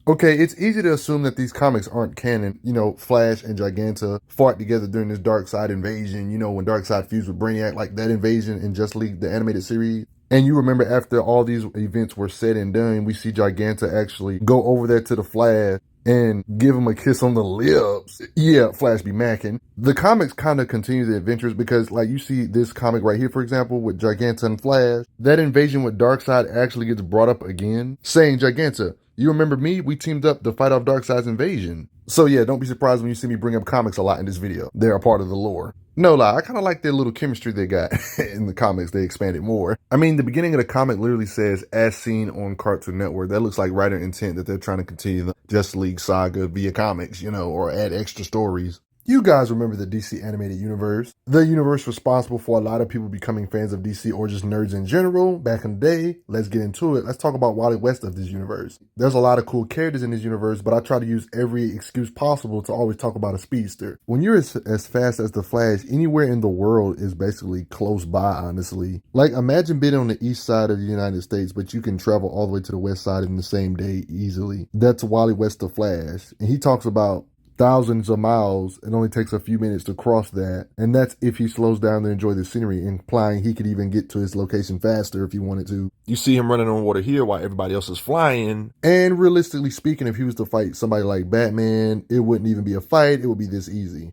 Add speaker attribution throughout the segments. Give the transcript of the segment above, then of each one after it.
Speaker 1: Okay, it's easy to assume that these comics aren't canon. You know, Flash and Giganta fought together during this Darkseid invasion, you know, when Darkseid fused with Brainiac, like that invasion in Justice League, the animated series. And you remember after all these events were said and done, we see Giganta actually go over there to the Flash and give him a kiss on the lips. Yeah, Flash be macking. The comics kind of continue the adventures because, like, you see this comic right here, for example, with Giganta and Flash. That invasion with Darkseid actually gets brought up again, saying, Giganta, you remember me? We teamed up to fight off Darkseid's invasion. So yeah, don't be surprised when you see me bring up comics a lot in this video. They're a part of the lore. No lie, I kind of like their little chemistry they got in the comics. They expanded more. I mean, the beginning of the comic literally says, as seen on Cartoon Network. That looks like writer intent that they're trying to continue the Justice League saga via comics, you know, or add extra stories. You guys remember the DC animated universe, the universe responsible for a lot of people becoming fans of DC or just nerds in general back in the day. Let's get into it. Let's talk about Wally West of this universe. There's a lot of cool characters in this universe, but I try to use every excuse possible to always talk about a speedster. When you're as fast as the Flash, anywhere in the world is basically close by, honestly. Like, imagine being on the east side of the United States, but you can travel all the way to the west side in the same day easily. That's Wally West the Flash. And he talks about thousands of miles. It only takes a few minutes to cross that, and that's if he slows down to enjoy the scenery, implying he could even get to his location faster if he wanted to. You see him running on water here while everybody else is flying. And realistically speaking, if he was to fight somebody like Batman, it wouldn't even be a fight. It would be this easy.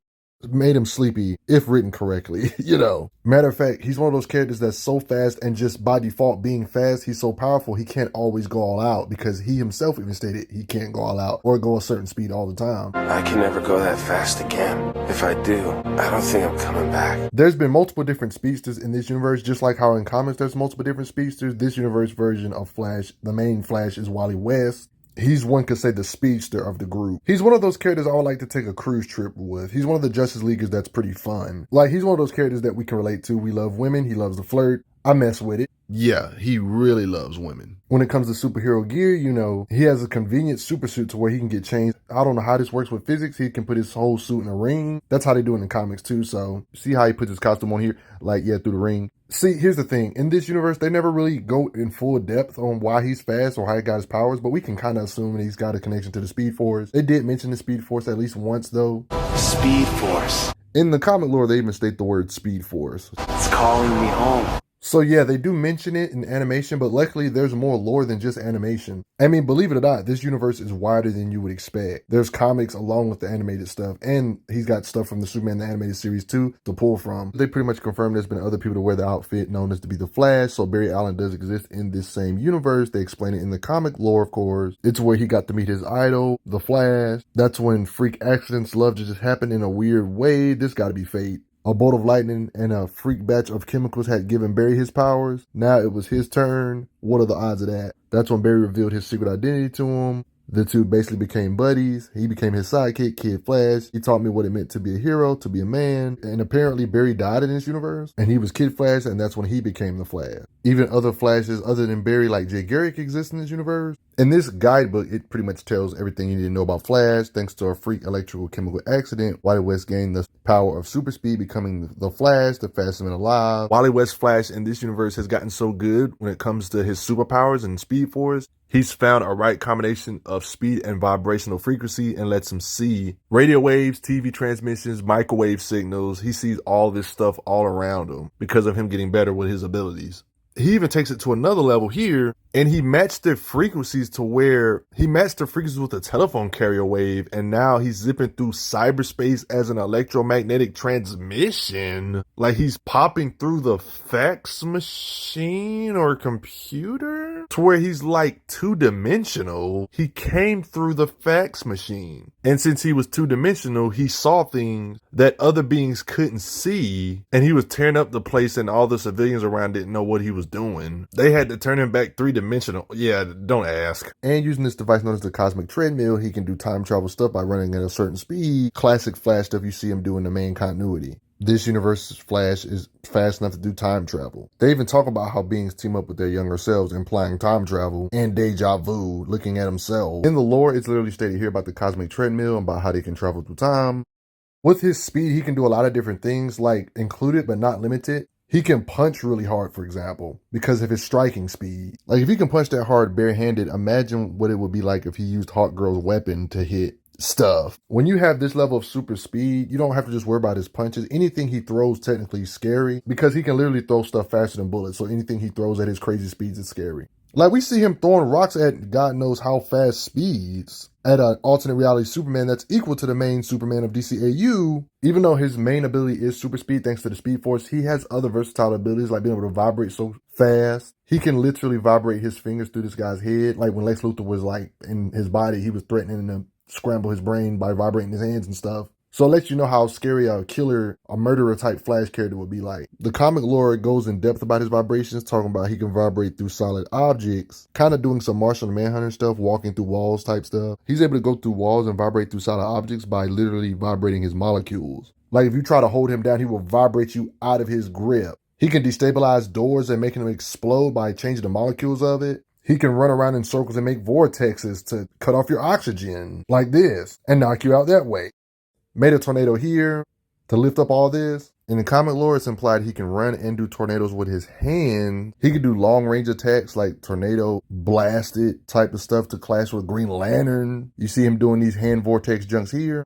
Speaker 1: Made him sleepy, if written correctly, you know. Matter of fact, he's one of those characters that's so fast, and just by default being fast, he's so powerful, he can't always go all out, because he himself even stated he can't go all out or go a certain speed all the time.
Speaker 2: I can never go that fast again. If I do, I don't think I'm coming back.
Speaker 1: There's been multiple different speedsters in this universe, just like how in comics there's multiple different speedsters. This universe version of Flash, the main Flash, is Wally West. He's, one could say, the speedster of the group. He's one of those characters I would like to take a cruise trip with. He's one of the Justice Leaguers that's pretty fun. Like, he's one of those characters that we can relate to. We love women. He loves to flirt. I mess with it. Yeah, he really loves women. When it comes to superhero gear, you know, he has a convenient super suit to where he can get changed. I don't know how this works with physics. He can put his whole suit in a ring. That's how they do it in the comics too. So see how he puts his costume on here, like, yeah, through the ring. See, here's the thing. In this universe, they never really go in full depth on why he's fast or how he got his powers, but we can kind of assume that he's got a connection to the Speed Force. They did mention the Speed Force at least once, though.
Speaker 2: Speed Force.
Speaker 1: In the comic lore, they even state the word Speed Force.
Speaker 2: It's calling me home.
Speaker 1: So yeah, they do mention it in animation, but luckily there's more lore than just animation. I mean, believe it or not, this universe is wider than you would expect. There's comics along with the animated stuff, and he's got stuff from the Superman the Animated Series too to pull from. They pretty much confirmed there's been other people to wear the outfit known as to be the Flash, so Barry Allen does exist in this same universe. They explain it in the comic lore, of course. It's where he got to meet his idol, the Flash. That's when freak accidents love to just happen in a weird way. This gotta be fate. A bolt of lightning and a freak batch of chemicals had given Barry his powers. Now it was his turn. What are the odds of that? That's when Barry revealed his secret identity to him. The two basically became buddies. He became his sidekick, Kid Flash. He taught me what it meant to be a hero, to be a man. And apparently Barry died in this universe. And he was Kid Flash, and that's when he became the Flash. Even other Flashes other than Barry, like Jay Garrick, exist in this universe. In this guidebook, it pretty much tells everything you need to know about Flash. Thanks to a freak electrical chemical accident, Wally West gained the power of super speed, becoming the Flash, the fastest man alive. Wally West Flash in this universe has gotten so good when it comes to his superpowers and Speed Force. He's found a right combination of speed and vibrational frequency and lets him see radio waves, TV transmissions, microwave signals. He sees all this stuff all around him because of him getting better with his abilities. He even takes it to another level here, and he matched the frequencies to where he matched the frequencies with a telephone carrier wave, and now he's zipping through cyberspace as an electromagnetic transmission. Like he's popping through the fax machine or computer to where he's like two-dimensional. He came through the fax machine. And since he was two-dimensional, he saw things that other beings couldn't see, and he was tearing up the place, and all the civilians around didn't know what he was doing. They had to turn him back three-dimensional. Yeah, don't ask. And using this device known as the Cosmic Treadmill, he can do time travel stuff by running at a certain speed. Classic Flash stuff you see him do in the main continuity. This universe's Flash is fast enough to do time travel. They even talk about how beings team up with their younger selves, implying time travel and deja vu, looking at himself. In the lore, it's literally stated here about the Cosmic Treadmill and about how they can travel through time. With his speed, he can do a lot of different things, like included but not limited. He can punch really hard, for example, because of his striking speed. Like if he can punch that hard barehanded, imagine what it would be like if he used Hawk Girl's weapon to hit stuff. When you have this level of super speed, you don't have to just worry about his punches. Anything he throws technically is scary because he can literally throw stuff faster than bullets. So anything he throws at his crazy speeds is scary. Like we see him throwing rocks at God knows how fast speeds at an alternate reality Superman that's equal to the main Superman of DCAU. Even though his main ability is super speed thanks to the Speed Force, he has other versatile abilities like being able to vibrate so fast. He can literally vibrate his fingers through this guy's head. Like when Lex Luthor was like in his body, he was threatening to scramble his brain by vibrating his hands and stuff. So it lets you know how scary a killer, a murderer type Flash character would be like. The comic lore goes in depth about his vibrations, talking about he can vibrate through solid objects, kind of doing some Martian Manhunter stuff, walking through walls type stuff. He's able to go through walls and vibrate through solid objects by literally vibrating his molecules. Like if you try to hold him down, he will vibrate you out of his grip. He can destabilize doors and making them explode by changing the molecules of it. He can run around in circles and make vortexes to cut off your oxygen like this and knock you out that way. Made a tornado here to lift up all this. In the comic lore, it's implied he can run and do tornadoes with his hand. He can do long range attacks like tornado blasted type of stuff to clash with Green Lantern. You see him doing these hand vortex junks here.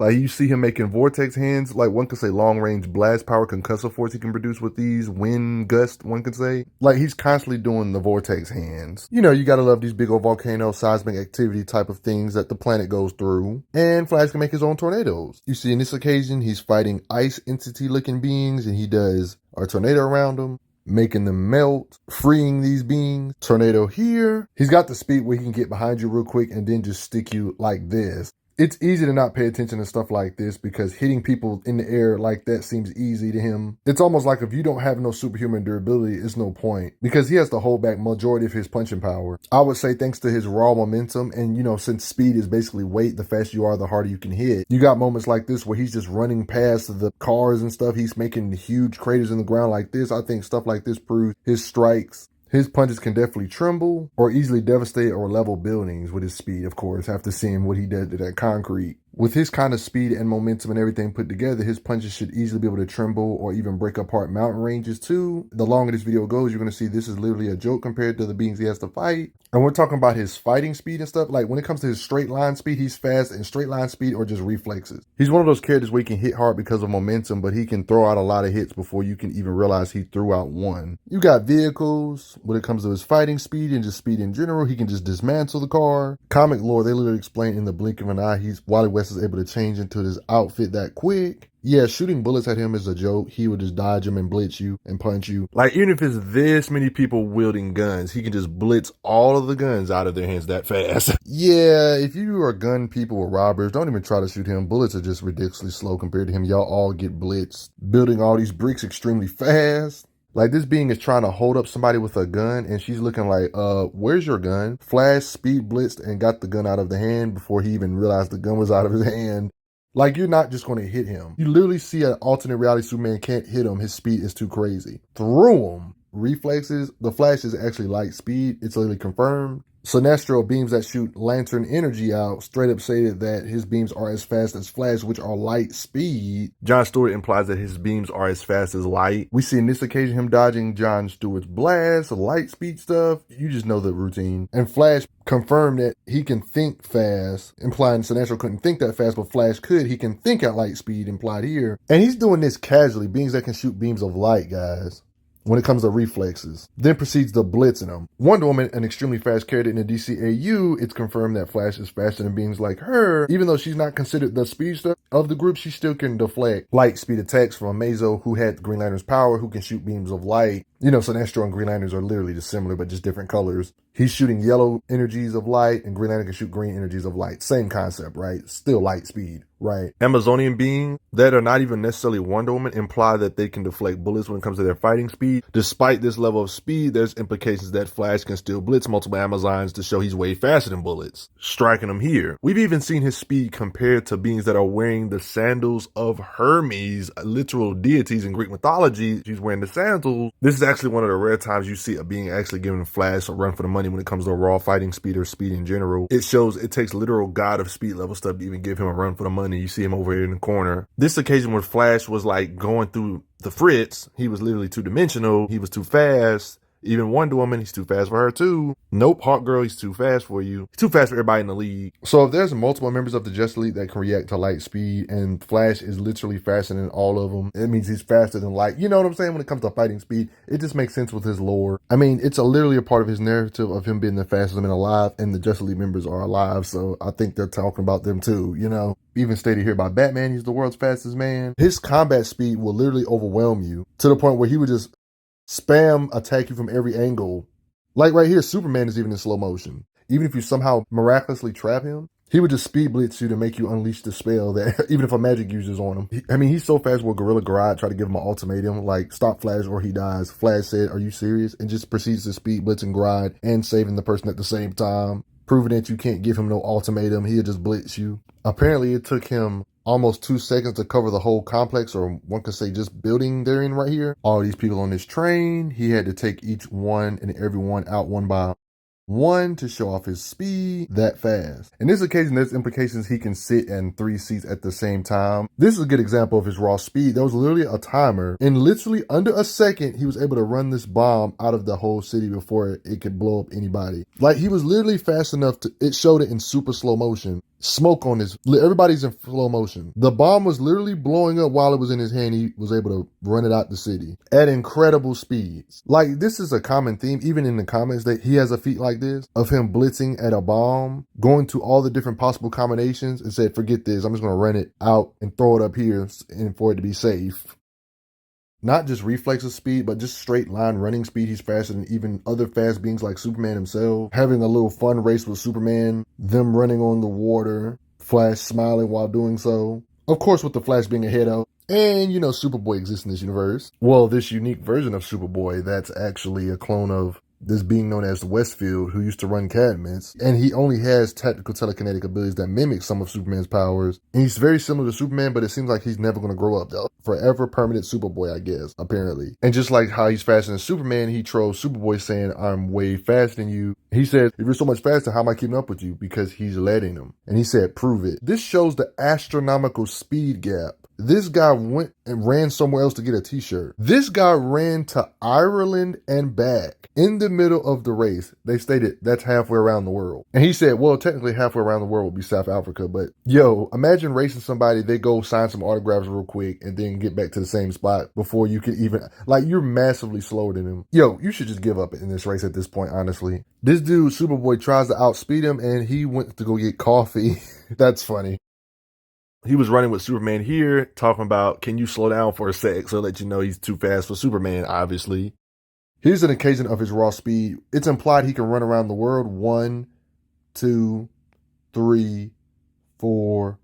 Speaker 1: Like you see him making vortex hands, like one could say long range blast power concussive force he can produce with these wind gust, one could say. Like he's constantly doing the vortex hands. You know, you gotta love these big old volcano seismic activity type of things that the planet goes through. And Flash can make his own tornadoes. You see in this occasion, he's fighting ice entity looking beings and he does a tornado around them, making them melt, freeing these beings. Tornado here. He's got the speed where he can get behind you real quick and then just stick you like this. It's easy to not pay attention to stuff like this because hitting people in the air like that seems easy to him. It's almost like if you don't have no superhuman durability, it's no point because he has to hold back majority of his punching power. I would say thanks to his raw momentum and, you know, since speed is basically weight, the faster you are, the harder you can hit. You got moments like this where he's just running past the cars and stuff. He's making huge craters in the ground like this. I think stuff like this proves his strikes. His punches can definitely tremble or easily devastate or level buildings with his speed, of course, after seeing what he did to that concrete. With his kind of speed and momentum and everything put together, his punches should easily be able to tremble or even break apart mountain ranges too. The longer this video goes, you're going to see this is literally a joke compared to the beings he has to fight. And we're talking about his fighting speed and stuff. Like when it comes to his straight line speed, he's fast in straight line speed or just reflexes. He's one of those characters where he can hit hard because of momentum, but he can throw out a lot of hits before you can even realize he threw out one. You got vehicles. When it comes to his fighting speed and just speed in general, he can just dismantle the car. Comic lore, they literally explain in the blink of an eye, Wally West is able to change into this outfit that quick. Yeah, shooting bullets at him is a joke. He would just dodge them and blitz you and punch you. Like, even if it's this many people wielding guns, he can just blitz all of the guns out of their hands that fast. Yeah, if you are gun people or robbers, don't even try to shoot him. Bullets are just ridiculously slow compared to him. Y'all all get blitzed. Building all these bricks extremely fast. Like, this being is trying to hold up somebody with a gun, and she's looking like, where's your gun? Flash speed blitzed and got the gun out of the hand before he even realized the gun was out of his hand. Like, you're not just going to hit him. You literally see an alternate reality Superman can't hit him. His speed is too crazy. Through him. Reflexes. The Flash is actually light speed. It's literally confirmed. Sinestro beams that shoot lantern energy out straight up stated that his beams are as fast as Flash, which are light speed. John Stewart implies that his beams are as fast as light. We see in this occasion him dodging John Stewart's blast, light speed stuff. You just know the routine. And Flash confirmed that he can think fast, implying Sinestro couldn't think that fast, but Flash could. He can think at light speed, implied here. And he's doing this casually, beings that can shoot beams of light, guys. When it comes to reflexes, then proceeds to blitz in them. Wonder Woman, an extremely fast character in the DCAU, it's confirmed that Flash is faster than beings like her. Even though she's not considered the speedster of the group, she still can deflect light speed attacks from Amazo, who had Green Lantern's power, who can shoot beams of light. You know, Sinestro and Green Lanterns are literally just similar, but just different colors. He's shooting yellow energies of light, and Green Lantern can shoot green energies of light. Same concept, right? Still light speed, right? Amazonian beings that are not even necessarily Wonder Woman imply that they can deflect bullets when it comes to their fighting speed. Despite this level of speed, there's implications that Flash can still blitz multiple Amazons to show he's way faster than bullets, striking them here. We've even seen his speed compared to beings that are wearing the sandals of Hermes, literal deities in Greek mythology. She's wearing the sandals. This is actually one of the rare times you see a being actually giving Flash a run for the money when it comes to raw fighting speed or speed in general. It shows it takes literal god of speed level stuff to even give him a run for the money. You see him over here in the corner. This occasion where Flash was like going through the Fritz, he was literally two-dimensional. He was too fast. Even Wonder Woman, he's too fast for her too. Nope, Hawk Girl, he's too fast for you. He's too fast for everybody in the league. So if there's multiple members of the Justice League that can react to light speed, and Flash is literally faster than all of them, it means he's faster than light. You know what I'm saying? When it comes to fighting speed, it just makes sense with his lore. I mean, it's literally a part of his narrative of him being the fastest man alive, and the Justice League members are alive, so I think they're talking about them too, you know? Even stated here by Batman, he's the world's fastest man. His combat speed will literally overwhelm you to the point where he would just spam attack you from every angle. Like right here, Superman is even in slow motion. Even if you somehow miraculously trap him, he would just speed blitz you to make you unleash the spell that even if a magic user's on him. I mean, he's so fast where Gorilla Grodd tried to give him an ultimatum, like stop Flash or he dies. Flash said, "Are you serious?" And just proceeds to speed blitz and Grodd and saving the person at the same time, proving that you can't give him no ultimatum. He'll just blitz you. Apparently, it took him almost 2 seconds to cover the whole complex, or one could say just building they're in right here. All these people on this train, he had to take each one and every one out one by one to show off his speed that fast. In this occasion, there's implications he can sit in 3 seats at the same time. This is a good example of his raw speed. There was literally a timer, and literally under a second, he was able to run this bomb out of the whole city before it could blow up anybody. Like, he was literally fast enough to, it showed it in super slow motion. Smoke on his, everybody's in slow motion. The bomb was literally blowing up while it was in his hand. He was able to run it out the city at incredible speeds. Like, this is a common theme, even in the comics, that he has a feat like this of him blitzing at a bomb, going to all the different possible combinations and said, forget this, I'm just going to run it out and throw it up here and for it to be safe. Not just reflexes speed, but just straight line running speed. He's faster than even other fast beings like Superman himself. Having a little fun race with Superman, them running on the water, Flash smiling while doing so. Of course, with the Flash being ahead of. And, you know, Superboy exists in this universe. Well, this unique version of Superboy, that's actually a clone of this being known as Westfield, who used to run Cadmus, and he only has tactical telekinetic abilities that mimic some of Superman's powers. And he's very similar to Superman, but it seems like he's never going to grow up, though. Forever permanent Superboy, I guess, apparently. And just like how he's faster than Superman, he trolls Superboy saying, I'm way faster than you. He said, if you're so much faster, how am I keeping up with you? Because he's letting him. And he said, prove it. This shows the astronomical speed gap. This guy went and ran somewhere else to get a t-shirt. This guy ran to Ireland and back in the middle of the race. They stated that's halfway around the world. And he said, well, technically halfway around the world would be South Africa. But yo, imagine racing somebody, they go sign some autographs real quick and then get back to the same spot before you could even, like, you're massively slower than him. Yo, you should just give up in this race at this point, honestly. This dude, Superboy, tries to outspeed him and he went to go get coffee. That's funny. He was running with Superman here, talking about, can you slow down for a sec? So let you know he's too fast for Superman, obviously. Here's an occasion of his raw speed. It's implied he can run around the world 1, 2, 3, 4,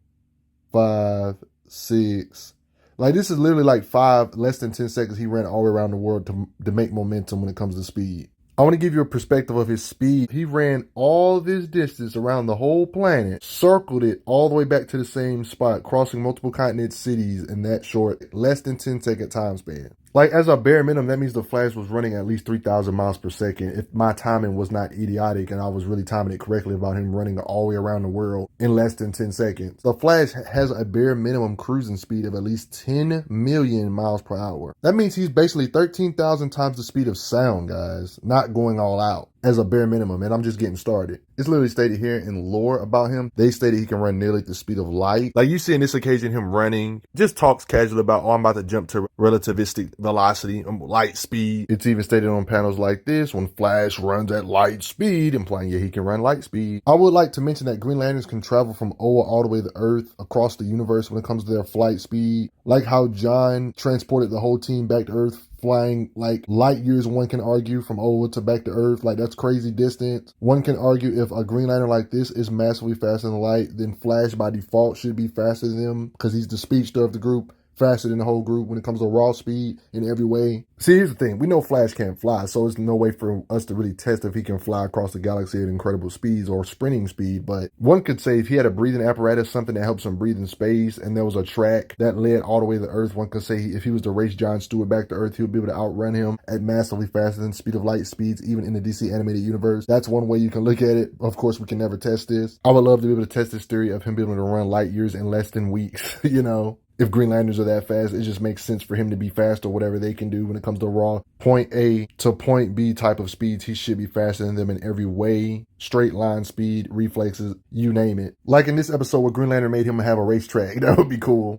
Speaker 1: 5, 6. Like, this is literally like less than 10 seconds he ran all the way around the world to make momentum when it comes to speed. I want to give you a perspective of his speed. He ran all this distance around the whole planet, circled it all the way back to the same spot, crossing multiple continents, cities in that short, less than 10-second time span. Like, as a bare minimum, that means the Flash was running at least 3,000 miles per second if my timing was not idiotic and I was really timing it correctly about him running all the way around the world in less than 10 seconds. The Flash has a bare minimum cruising speed of at least 10 million miles per hour. That means he's basically 13,000 times the speed of sound, guys, not going all out. As a bare minimum, and I'm just getting started. It's literally stated here in lore about him. They stated he can run nearly at the speed of light. Like, you see in this occasion him running, just talks casually about, oh, I'm about to jump to relativistic velocity, light speed. It's even stated on panels like this, when Flash runs at light speed, implying, yeah, he can run light speed. I would like to mention that Green Lanterns can travel from Oa all the way to Earth, across the universe when it comes to their flight speed. Like how John transported the whole team back to Earth, flying like light years, one can argue, from Oa to back to Earth. Like, that's crazy distance. One can argue if a Green Lantern like this is massively faster than light, then Flash by default should be faster than him because he's the speedster of the group. faster than the whole group when it comes to raw speed in every way. See, here's the thing. We know Flash can't fly, so there's no way for us to really test if he can fly across the galaxy at incredible speeds or sprinting speed. But one could say if he had a breathing apparatus, something that helps him breathe in space, and there was a track that led all the way to Earth, one could say if he was to race Jon Stewart back to Earth, he would be able to outrun him at massively faster than speed of light speeds, even in the DC animated universe. That's one way you can look at it. Of course, we can never test this. I would love to be able to test this theory of him being able to run light years in less than weeks, you know? If Green Lanterns are that fast, it just makes sense for him to be fast or whatever they can do when it comes to raw point A to point B type of speeds. He should be faster than them in every way. Straight line speed, reflexes, you name it. Like in this episode where Green Lantern made him have a racetrack. That would be cool.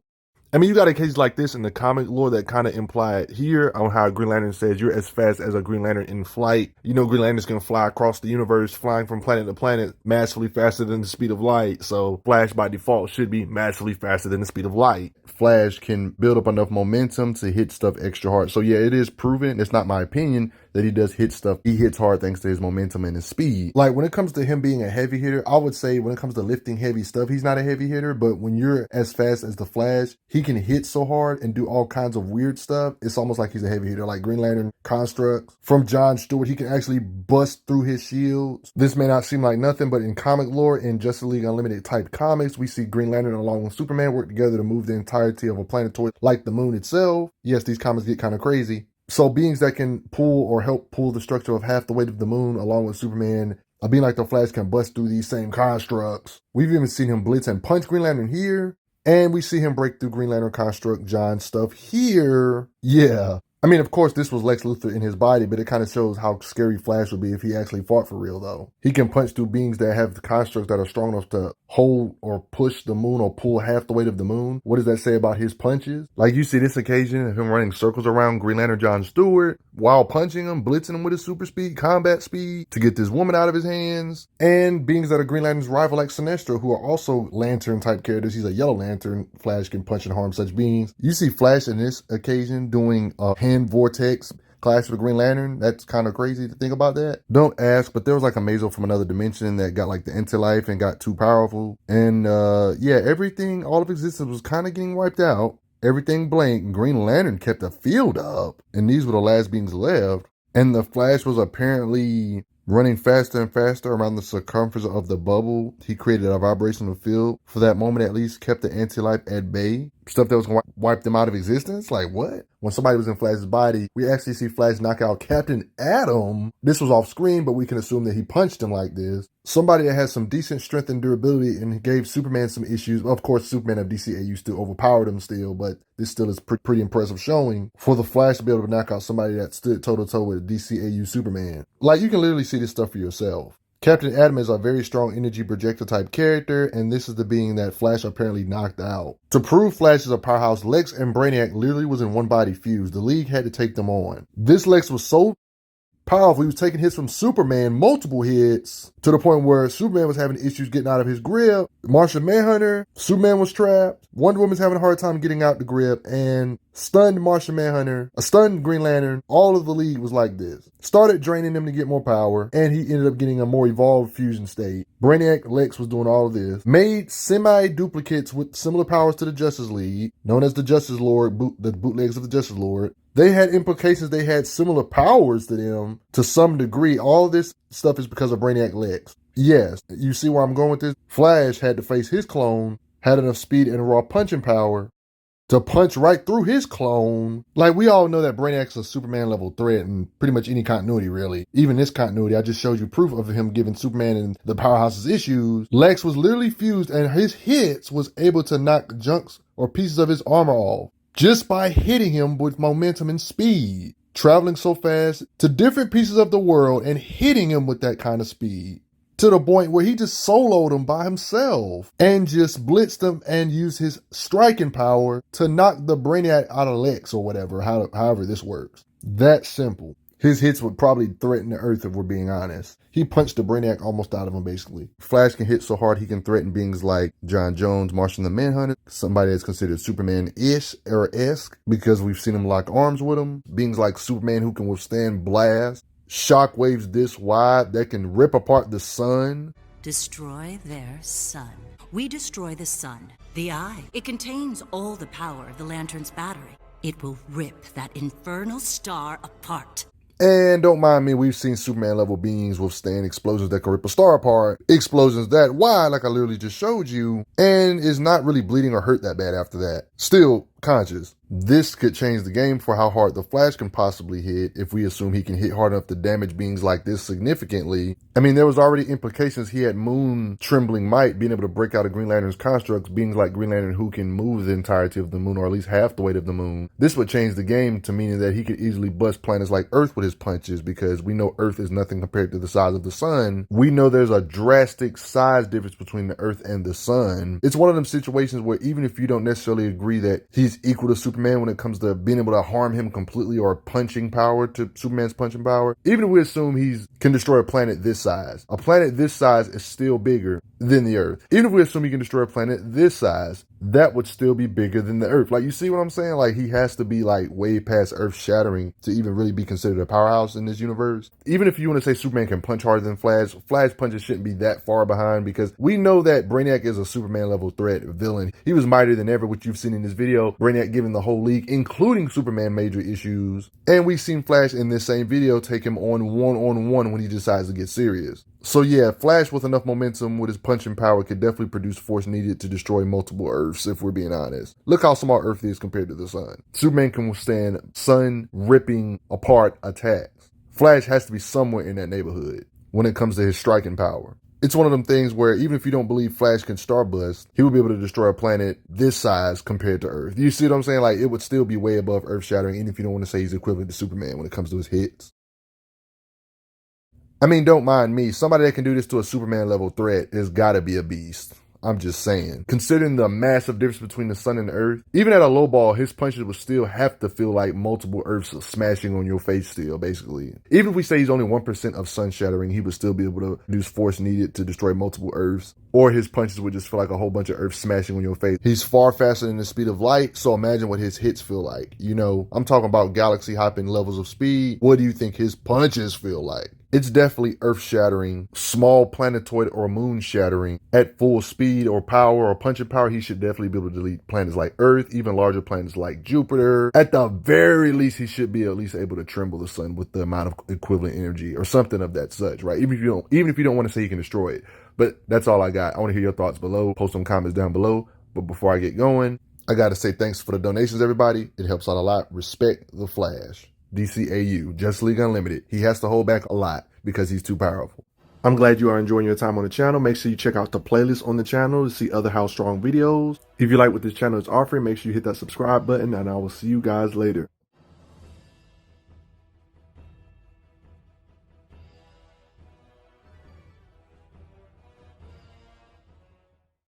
Speaker 1: I mean, you got a case like this in the comic lore that kind of implied here on how Green Lantern says you're as fast as a Green Lantern in flight. You know, Green Lanterns can fly across the universe, flying from planet to planet, massively faster than the speed of light. So Flash by default should be massively faster than the speed of light. Flash can build up enough momentum to hit stuff extra hard. So yeah, it is proven. It's not my opinion that he does hit stuff. He hits hard thanks to his momentum and his speed. Like when it comes to him being a heavy hitter, I would say when it comes to lifting heavy stuff, he's not a heavy hitter. But when you're as fast as the Flash, he can hit so hard and do all kinds of weird stuff. It's almost like he's a heavy hitter. Like Green Lantern constructs from Jon Stewart, he can actually bust through his shields. This may not seem like nothing, but in comic lore, in Justice League Unlimited type comics, we see Green Lantern along with Superman work together to move the entirety of a planetoid like the moon itself. Yes, these comics get kind of crazy. So beings that can pull or help pull the structure of half the weight of the moon along with Superman, a being like the Flash can bust through these same constructs. We've even seen him blitz and punch Green Lantern here. And we see him break through Green Lantern construct John stuff here. Yeah. I mean, of course, this was Lex Luthor in his body, but it kind of shows how scary Flash would be if he actually fought for real, though. He can punch through beings that have the constructs that are strong enough to hold or push the moon or pull half the weight of the moon. What does that say about his punches? Like, you see this occasion of him running circles around Green Lantern Jon Stewart while punching him, blitzing him with his super speed, combat speed, to get this woman out of his hands. And beings that are Green Lantern's rival, like Sinestro, who are also Lantern-type characters. He's a Yellow Lantern. Flash can punch and harm such beings. You see Flash in this occasion doing a hand vortex clash with Green Lantern. That's kind of crazy to think about that. Don't ask, but there was like a Mazel from another dimension that got like the anti-life and got too powerful. And yeah, everything, all of existence was kind of getting wiped out. Everything blanked. Green Lantern kept the field up. And these were the last beings left. And the Flash was apparently running faster and faster around the circumference of the bubble. He created a vibrational field for that moment, at least kept the anti-life at bay. Stuff that was going to wipe them out of existence? Like what? When somebody was in Flash's body, we actually see Flash knock out Captain Atom. This was off screen, but we can assume that he punched him like this. Somebody that has some decent strength and durability and gave Superman some issues. Of course, Superman of DCAU still overpowered him still, but this still is pretty impressive showing for the Flash to be able to knock out somebody that stood toe-to-toe with DCAU Superman. Like, you can literally see this stuff for yourself. Captain Atom is a very strong energy projector type character, and this is the being that Flash apparently knocked out. To prove Flash is a powerhouse, Lex and Brainiac literally was in one body fused. The League had to take them on. This Lex was so powerful, he was taking hits from Superman, multiple hits, to the point where Superman was having issues getting out of his grip. Martian Manhunter, Superman was trapped. Wonder Woman's having a hard time getting out the grip, and stunned Martian Manhunter, a stunned Green Lantern. All of the League was like this. Started draining him to get more power, and he ended up getting a more evolved fusion state. Brainiac Lex was doing all of this. Made semi-duplicates with similar powers to the Justice League, known as the Justice Lord, the bootlegs of the Justice Lord. They had implications. They had similar powers to them to some degree. All this stuff is because of Brainiac Lex. Yes, you see where I'm going with this? Flash had to face his clone, had enough speed and raw punching power to punch right through his clone. Like, we all know that Brainiac's a Superman level threat in pretty much any continuity, really. Even this continuity, I just showed you proof of him giving Superman and the powerhouses issues. Lex was literally fused, and his hits was able to knock chunks or pieces of his armor off just by hitting him with momentum and speed, traveling so fast to different pieces of the world and hitting him with that kind of speed, to the point where he just soloed him by himself and just blitzed him and used his striking power to knock the Brainiac out of Lex or whatever, however this works. That simple. His hits would probably threaten the Earth if we're being honest. He punched the Brainiac almost out of him, basically. Flash can hit so hard he can threaten beings like John Jones, Martian the Manhunter, somebody that's considered Superman-ish or esque because we've seen him lock arms with him. Beings like Superman who can withstand blast, shock waves this wide that can rip apart the sun.
Speaker 3: destroy their sun. We destroy the sun. The eye. It contains all the power of the Lantern's battery. It will rip that infernal star apart.
Speaker 1: And don't mind me, we've seen Superman level beings withstand explosions that can rip a star apart, explosions that wide, like I literally just showed you, and is not really bleeding or hurt that bad after that. Still conscious. This could change the game for how hard the Flash can possibly hit if we assume he can hit hard enough to damage beings like this significantly. I mean, there was already implications he had Moon trembling might, being able to break out of Green Lantern's constructs, beings like Green Lantern who can move the entirety of the moon, or at least half the weight of the moon. This would change the game to meaning that he could easily bust planets like Earth with his punches, because we know Earth is nothing compared to the size of the sun. We know there's a drastic size difference between the Earth and the sun. It's one of them situations where even if you don't necessarily agree that he's equal to Superman when it comes to being able to harm him completely or punching power to Superman's punching power, even if we assume he can destroy a planet this size, a planet this size is still bigger than the Earth. Even if we assume he can destroy a planet this size, that would still be bigger than the Earth. Like, you see what I'm saying? Like, he has to be like way past Earth shattering to even really be considered a powerhouse in this universe. Even if you want to say Superman can punch harder than Flash, Flash punches shouldn't be that far behind, because we know that Brainiac is a Superman level threat villain. He was mightier than ever, which you've seen in this video. Brainiac giving the whole league, including Superman, major issues. And we've seen Flash in this same video take him on one-on-one when he decides to get serious. So yeah, Flash with enough momentum with his punching power could definitely produce force needed to destroy multiple Earths, if we're being honest. Look how small Earth is compared to the sun. Superman can withstand sun ripping apart attacks. Flash has to be somewhere in that neighborhood when it comes to his striking power. It's one of them things where even if you don't believe Flash can starburst, he would be able to destroy a planet this size compared to Earth. You see what I'm saying? Like, it would still be way above Earth shattering, even if you don't want to say he's equivalent to Superman when it comes to his hits. I mean, don't mind me. Somebody that can do this to a Superman level threat has got to be a beast. I'm just saying. Considering the massive difference between the sun and the Earth, even at a low ball, his punches would still have to feel like multiple Earths smashing on your face still, basically. Even if we say he's only 1% of sun shattering, he would still be able to produce force needed to destroy multiple Earths. Or his punches would just feel like a whole bunch of Earths smashing on your face. He's far faster than the speed of light, so imagine what his hits feel like. You know, I'm talking about galaxy hopping levels of speed. What do you think his punches feel like? It's definitely earth-shattering, small planetoid or moon-shattering. At full speed or power or punching power, he should definitely be able to delete planets like Earth, even larger planets like Jupiter. At the very least, he should be at least able to tremble the sun with the amount of equivalent energy or something of that such, right? Even if you don't want to say he can destroy it. But that's all I got. I want to hear your thoughts below. Post some comments down below. But before I get going, I got to say thanks for the donations, everybody. It helps out a lot. Respect the Flash. DCAU, Justice League Unlimited. He has to hold back a lot because he's too powerful. I'm glad you are enjoying your time on the channel. Make sure you check out the playlist on the channel to see other How Strong videos. If you like what this channel is offering, make sure you hit that subscribe button, and I will see you guys later.